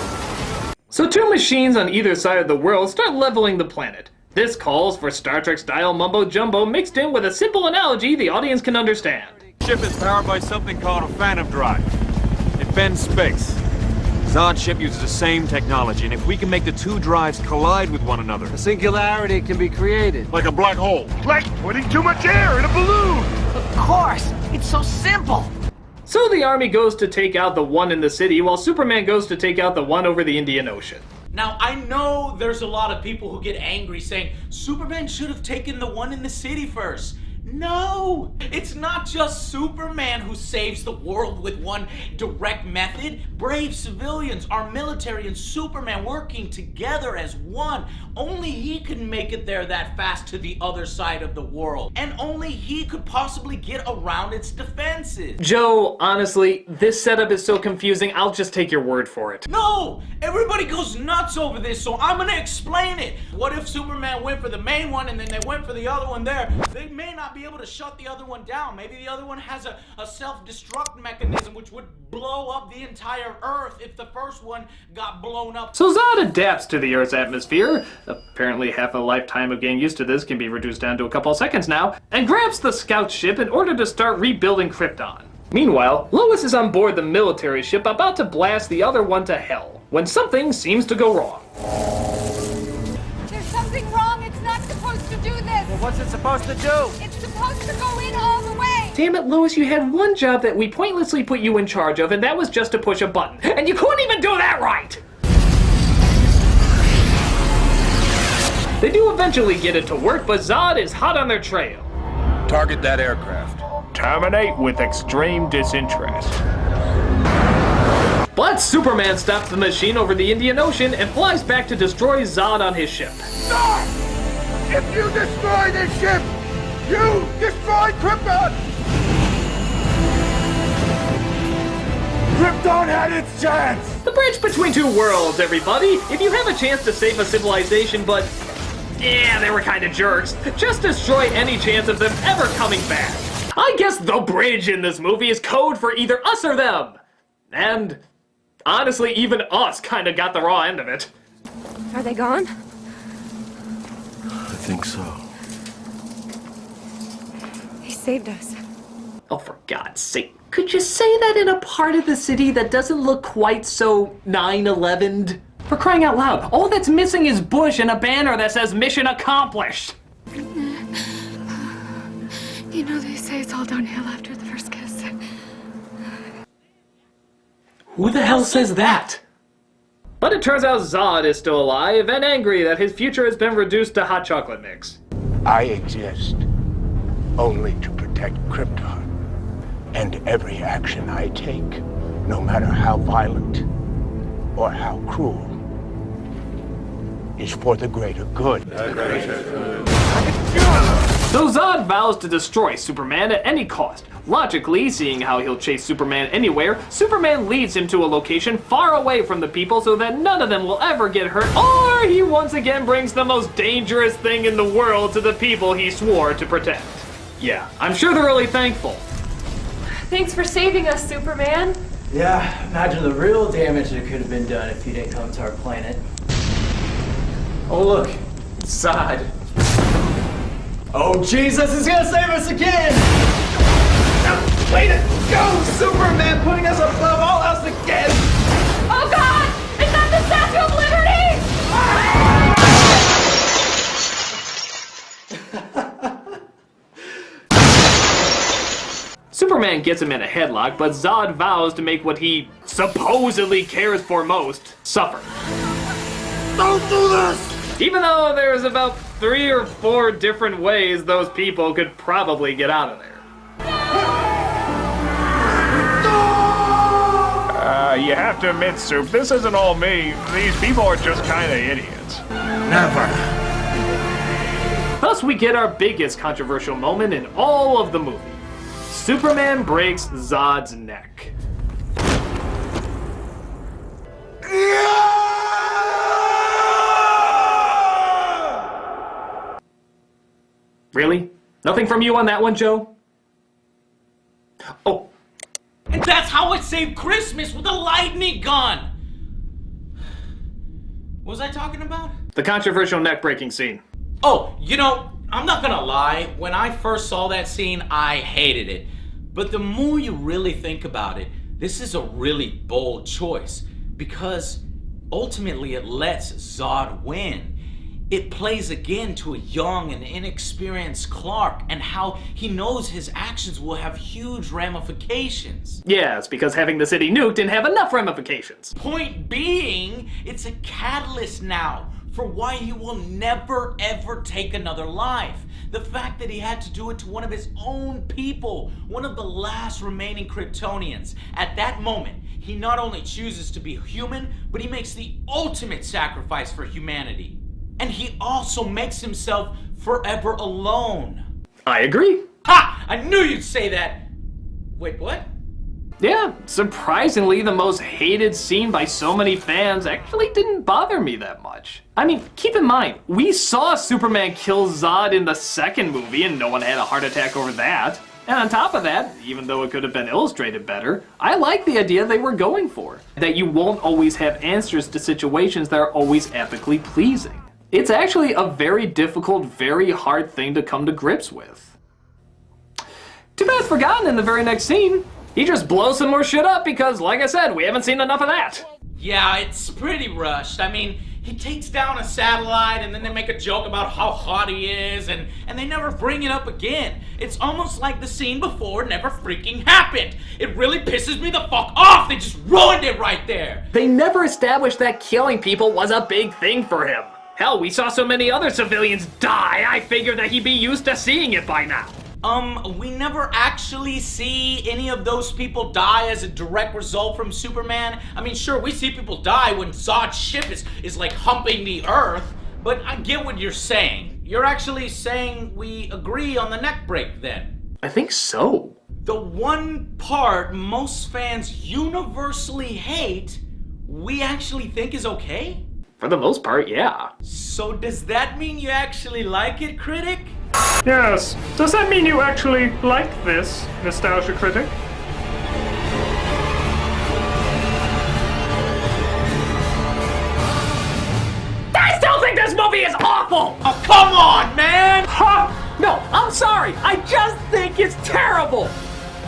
[SPEAKER 22] So two machines on either side of the world start leveling the planet.
[SPEAKER 5] This calls for Star Trek-style mumbo-jumbo mixed in with a simple analogy the audience can understand.
[SPEAKER 8] The ship is powered by something called a phantom drive. It bends space. Zod's ship uses the same technology, and if we can make the two drives collide with one another...
[SPEAKER 10] A singularity can be created.
[SPEAKER 8] Like a black hole.
[SPEAKER 9] Like putting too much air in a balloon!
[SPEAKER 10] Of course! It's so simple!
[SPEAKER 5] So the army goes to take out the one in the city, while Superman goes to take out the one over the Indian Ocean.
[SPEAKER 6] Now, I know there's a lot of people who get angry saying, Superman should have taken the one in the city first. No! It's not just Superman who saves the world with one direct method. Brave civilians, our military, and Superman working together as one. Only he can make it there that fast to the other side of the world. And only he could possibly get around its defenses.
[SPEAKER 5] Joe, honestly, this setup is so confusing, I'll just take your word for it.
[SPEAKER 6] No! Everybody goes nuts over this, so I'm gonna explain it. What if Superman went for the main one and then they went for the other one there? They may not be able to shut the other one down. Maybe the other one has a self-destruct mechanism which would blow up the entire Earth if the first one got blown up.
[SPEAKER 5] So Zod adapts to the Earth's atmosphere. Apparently half a lifetime of getting used to this can be reduced down to a couple of seconds now, and grabs the scout ship in order to start rebuilding Krypton. Meanwhile, Lois is on board the military ship about to blast the other one to hell, when something seems to go wrong.
[SPEAKER 19] There's something wrong. It's not supposed to do this.
[SPEAKER 10] Well, what's it supposed to do?
[SPEAKER 19] It's supposed to go in all the way.
[SPEAKER 5] Damn it, Lois, you had one job that we pointlessly put you in charge of, and that was just to push a button. And you couldn't even do that right! They do eventually get it to work, but Zod is hot on their trail.
[SPEAKER 8] Target that aircraft.
[SPEAKER 22] Terminate with extreme disinterest.
[SPEAKER 5] But Superman stops the machine over the Indian Ocean and flies back to destroy Zod on his ship.
[SPEAKER 9] Stop! If you destroy this ship, you destroy Krypton! Krypton had its chance!
[SPEAKER 5] The bridge between two worlds, everybody! If you have a chance to save a civilization, but yeah, they were kind of jerks, just destroy any chance of them ever coming back. I guess the bridge in this movie is code for either us or them. And honestly, even us kind of got the raw end of it.
[SPEAKER 14] Are they gone?
[SPEAKER 20] I think so.
[SPEAKER 14] He saved us.
[SPEAKER 5] Oh, for God's sake. Could you say that in a part of the city that doesn't look quite so 9/11'd? For crying out loud, all that's missing is Bush and a banner that says mission accomplished.
[SPEAKER 18] You know, they say it's all downhill after the first kiss.
[SPEAKER 5] Who the hell says that? But it turns out Zod is still alive and angry that his future has been reduced to hot chocolate mix.
[SPEAKER 9] I exist only to protect Krypton. And every action I take, no matter how violent or how cruel, is for the greater good.
[SPEAKER 5] So Zod vows to destroy Superman at any cost. Logically, seeing how he'll chase Superman anywhere, Superman leads him to a location far away from the people so that none of them will ever get hurt, or he once again brings the most dangerous thing in the world to the people he swore to protect. Yeah, I'm sure they're really thankful.
[SPEAKER 15] Thanks for saving us, Superman.
[SPEAKER 11] Yeah, imagine the real damage that could have been done if you didn't come to our planet. Oh look, it's Zod. Oh, Jesus is gonna save us again! Way to go, Superman, putting us above all else again!
[SPEAKER 19] Oh God! Is that the Statue of Liberty?
[SPEAKER 5] Superman gets him in a headlock, but Zod vows to make what he supposedly cares for most suffer.
[SPEAKER 9] Don't do this!
[SPEAKER 5] Even though there's about 3 or 4 different ways those people could probably get out of there.
[SPEAKER 22] You have to admit, Soup, this isn't all me. These people are just kind of idiots.
[SPEAKER 9] Never.
[SPEAKER 5] Thus we get our biggest controversial moment in all of the movie. Superman breaks Zod's neck. Really? Nothing from you on that one, Joe? Oh.
[SPEAKER 6] And that's how it saved Christmas with a lightning gun! What was I talking about?
[SPEAKER 5] The controversial neck-breaking scene.
[SPEAKER 6] Oh, you know, I'm not gonna lie, when I first saw that scene, I hated it. But the more you really think about it, this is a really bold choice, because ultimately it lets Zod win. It plays again to a young and inexperienced Clark and how he knows his actions will have huge ramifications.
[SPEAKER 5] Yes, because having the city nuked didn't have enough ramifications.
[SPEAKER 6] Point being, it's a catalyst now for why he will never ever take another life. The fact that he had to do it to one of his own people, one of the last remaining Kryptonians. At that moment, he not only chooses to be human, but he makes the ultimate sacrifice for humanity. And he also makes himself forever alone.
[SPEAKER 5] I agree.
[SPEAKER 6] Ha! I knew you'd say that! Wait, what?
[SPEAKER 5] Yeah, surprisingly, the most hated scene by so many fans actually didn't bother me that much. I mean, keep in mind, we saw Superman kill Zod in the second movie and no one had a heart attack over that. And on top of that, even though it could have been illustrated better, I like the idea they were going for. That you won't always have answers to situations that are always epically pleasing. It's actually a very difficult, very hard thing to come to grips with. Too bad it's forgotten in the very next scene. He just blows some more shit up because, like I said, we haven't seen enough of that.
[SPEAKER 6] Yeah, it's pretty rushed. I mean, he takes down a satellite and then they make a joke about how hot he is and they never bring it up again. It's almost like the scene before never freaking happened. It really pisses me the fuck off. They just ruined it right there.
[SPEAKER 5] They never established that killing people was a big thing for him. Hell, we saw so many other civilians die, I figured that he'd be used to seeing it by now.
[SPEAKER 6] We never actually see any of those people die as a direct result from Superman. I mean, sure, we see people die when Zod's ship is like humping the Earth, but I get what you're saying. You're actually saying we agree on the neck break then.
[SPEAKER 5] I think so.
[SPEAKER 6] The one part most fans universally hate, we actually think is okay?
[SPEAKER 5] For the most part, yeah.
[SPEAKER 6] So does that mean you actually like it, Critic?
[SPEAKER 22] Yes. Does that mean you actually like this, Nostalgia Critic?
[SPEAKER 5] I still think this movie is awful!
[SPEAKER 6] Oh, come on, man!
[SPEAKER 5] Ha! No, I'm sorry. I just think it's terrible.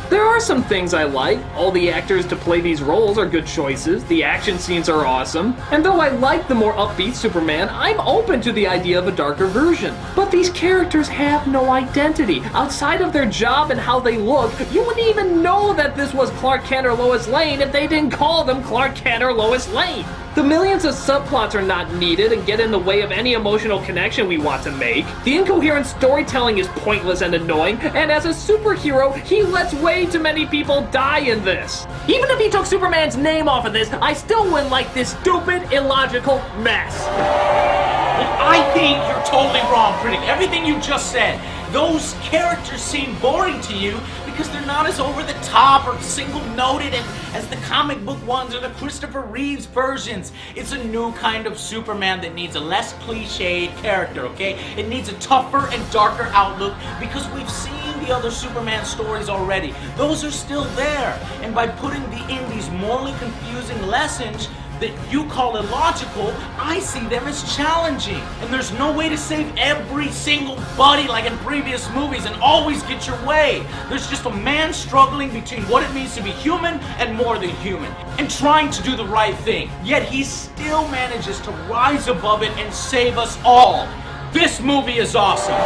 [SPEAKER 5] There are some things I like. All the actors to play these roles are good choices. The action scenes are awesome. And though I like the more upbeat Superman, I'm open to the idea of a darker version. But these characters have no identity. Outside of their job and how they look, you wouldn't even know that this was Clark Kent or Lois Lane if they didn't call them Clark Kent or Lois Lane. The millions of subplots are not needed and get in the way of any emotional connection we want to make. The incoherent storytelling is pointless and annoying, and as a superhero, he lets way too many people die in this. Even if he took Superman's name off of this, I still wouldn't like this stupid, illogical mess.
[SPEAKER 6] I think you're totally wrong, Critic. Everything you just said. Those characters seem boring to you because they're not as over the top or single-noted as the comic book ones or the Christopher Reeves versions. It's a new kind of Superman that needs a less cliched character, okay? It needs a tougher and darker outlook because we've seen the other Superman stories already. Those are still there. And by putting in these morally confusing lessons that you call illogical, I see them as challenging. And there's no way to save every single buddy like in previous movies and always get your way. There's just a man struggling between what it means to be human and more than human, and trying to do the right thing. Yet he still manages to rise above it and save us all. This movie is awesome.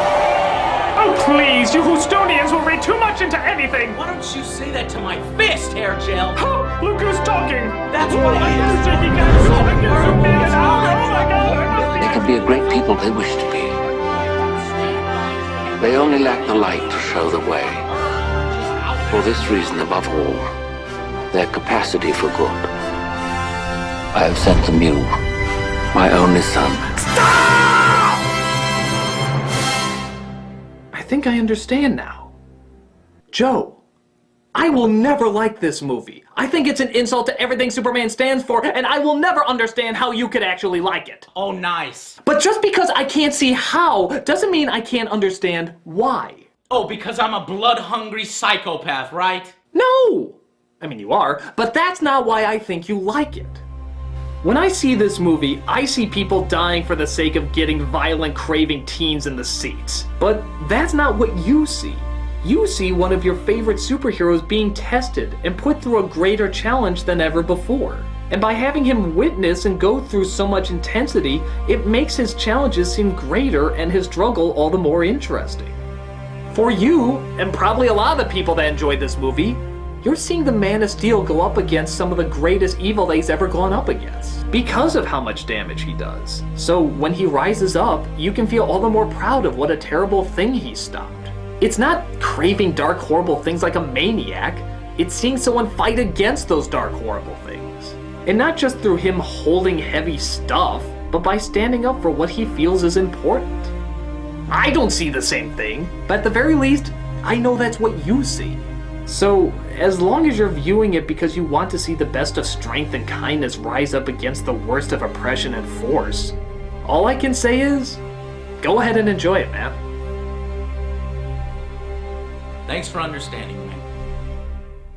[SPEAKER 22] Oh please, you Houstonians will read too much into anything!
[SPEAKER 6] Why don't you say that to my fist, Hair Gel?
[SPEAKER 22] Oh, look who's talking!
[SPEAKER 6] That's why
[SPEAKER 20] They can be a great people they wish to be. They only lack the light to show the way. For this reason, above all, their capacity for good. I have sent them you, my only son.
[SPEAKER 5] I think I understand now. Joe, I will never like this movie. I think it's an insult to everything Superman stands for, and I will never understand how you could actually like it.
[SPEAKER 6] Oh, nice.
[SPEAKER 5] But just because I can't see how doesn't mean I can't understand why.
[SPEAKER 6] Oh, because I'm a blood-hungry psychopath, right?
[SPEAKER 5] No! I mean, you are, but that's not why I think you like it. When I see this movie, I see people dying for the sake of getting violent, craving teens in the seats. But that's not what you see. You see one of your favorite superheroes being tested and put through a greater challenge than ever before. And by having him witness and go through so much intensity, it makes his challenges seem greater and his struggle all the more interesting. For you, and probably a lot of the people that enjoyed this movie, you're seeing the Man of Steel go up against some of the greatest evil that he's ever gone up against, because of how much damage he does. So when he rises up, you can feel all the more proud of what a terrible thing he stopped. It's not craving dark, horrible things like a maniac, it's seeing someone fight against those dark, horrible things. And not just through him holding heavy stuff, but by standing up for what he feels is important. I don't see the same thing, but at the very least, I know that's what you see. So, as long as you're viewing it because you want to see the best of strength and kindness rise up against the worst of oppression and force, all I can say is, go ahead and enjoy it, man.
[SPEAKER 6] Thanks for understanding me.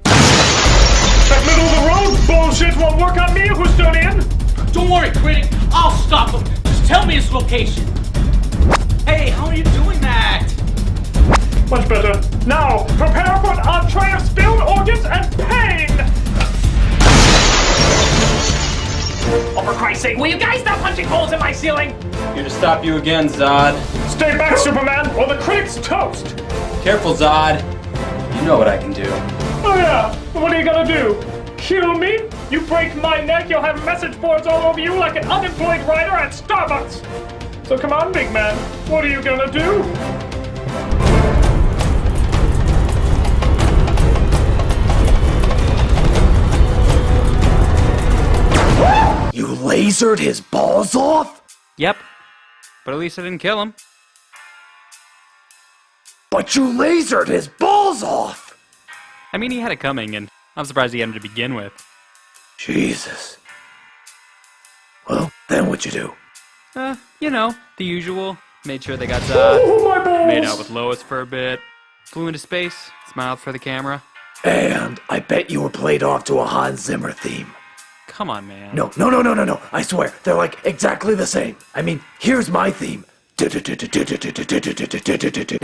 [SPEAKER 22] That middle of the road bullshit won't work on me, who stood in!
[SPEAKER 6] Don't worry, Critic. I'll stop him. Just tell me his location. Hey, how are you doing that?
[SPEAKER 22] Much better. Now, prepare for an entree of spilled organs and pain!
[SPEAKER 5] Oh, for Christ's sake, will you guys stop punching holes in my ceiling?
[SPEAKER 11] Here to stop you again, Zod.
[SPEAKER 22] Stay back, Superman, or the critic's toast!
[SPEAKER 11] Careful, Zod. You know what I can do.
[SPEAKER 22] Oh yeah, what are you gonna do? Kill me? You break my neck, you'll have message boards all over you like an unemployed writer at Starbucks! So come on, big man, what are you gonna do?
[SPEAKER 2] You lasered his balls off?
[SPEAKER 12] Yep. But at least I didn't kill him.
[SPEAKER 2] But you lasered his balls off!
[SPEAKER 12] I mean, he had it coming, and I'm surprised he had him to begin with.
[SPEAKER 2] Jesus. Well, then what'd you do?
[SPEAKER 12] You know, the usual. Made sure they got Zod. Made out with Lois for a bit. Flew into space. Smiled for the camera.
[SPEAKER 2] And I bet you were played off to a Hans Zimmer theme.
[SPEAKER 12] Come on, man.
[SPEAKER 2] No. I swear, they're like exactly the same. I mean, here's my theme. Now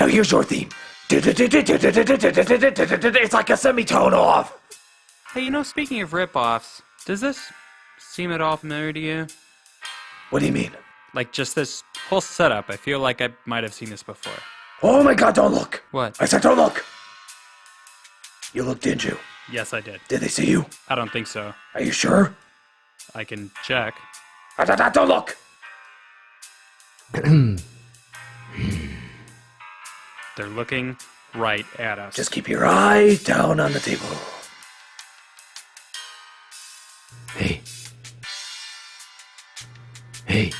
[SPEAKER 2] here's your theme. It's like a semitone off.
[SPEAKER 12] Hey, you know, speaking of rip-offs, does this seem at all familiar to you?
[SPEAKER 2] What do you mean?
[SPEAKER 12] Like, just this whole setup. I feel like I might have seen this before.
[SPEAKER 2] Oh my god, don't look!
[SPEAKER 12] What?
[SPEAKER 2] I said don't look! You looked, didn't you?
[SPEAKER 12] Yes, I did.
[SPEAKER 2] Did they see you?
[SPEAKER 12] I don't think so.
[SPEAKER 2] Are you sure?
[SPEAKER 12] I can check.
[SPEAKER 2] Don't look!
[SPEAKER 12] They're looking right at us.
[SPEAKER 2] Just keep your eyes down on the table. Hey. Hey.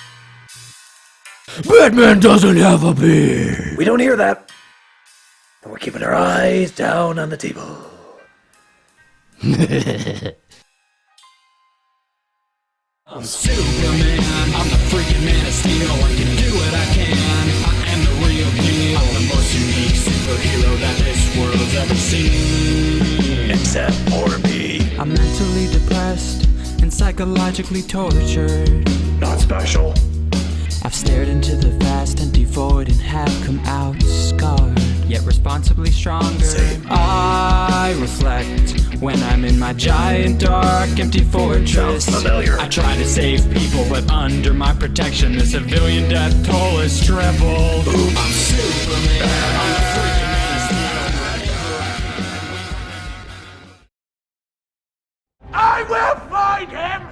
[SPEAKER 2] Batman doesn't have a beard! We don't hear that. But we're keeping our eyes down on the table.
[SPEAKER 13] I'm Superman, I'm the freaking Man of Steel. I can do what I can, I am the real deal. I'm the most unique superhero that this world's ever seen.
[SPEAKER 2] Except for me.
[SPEAKER 13] I'm mentally depressed and psychologically tortured.
[SPEAKER 2] Not special.
[SPEAKER 13] I've stared into the vast empty void and have come out scarred, yet responsibly stronger.
[SPEAKER 2] Same.
[SPEAKER 13] I reflect when I'm in my giant dark empty fortress.
[SPEAKER 2] Sounds familiar.
[SPEAKER 13] I try to save people, but under my protection the civilian death toll is tripled.
[SPEAKER 2] Oops.
[SPEAKER 13] I'm Superman, I'm the freaking Man of Steel.
[SPEAKER 2] I will find him!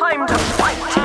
[SPEAKER 4] time to fight!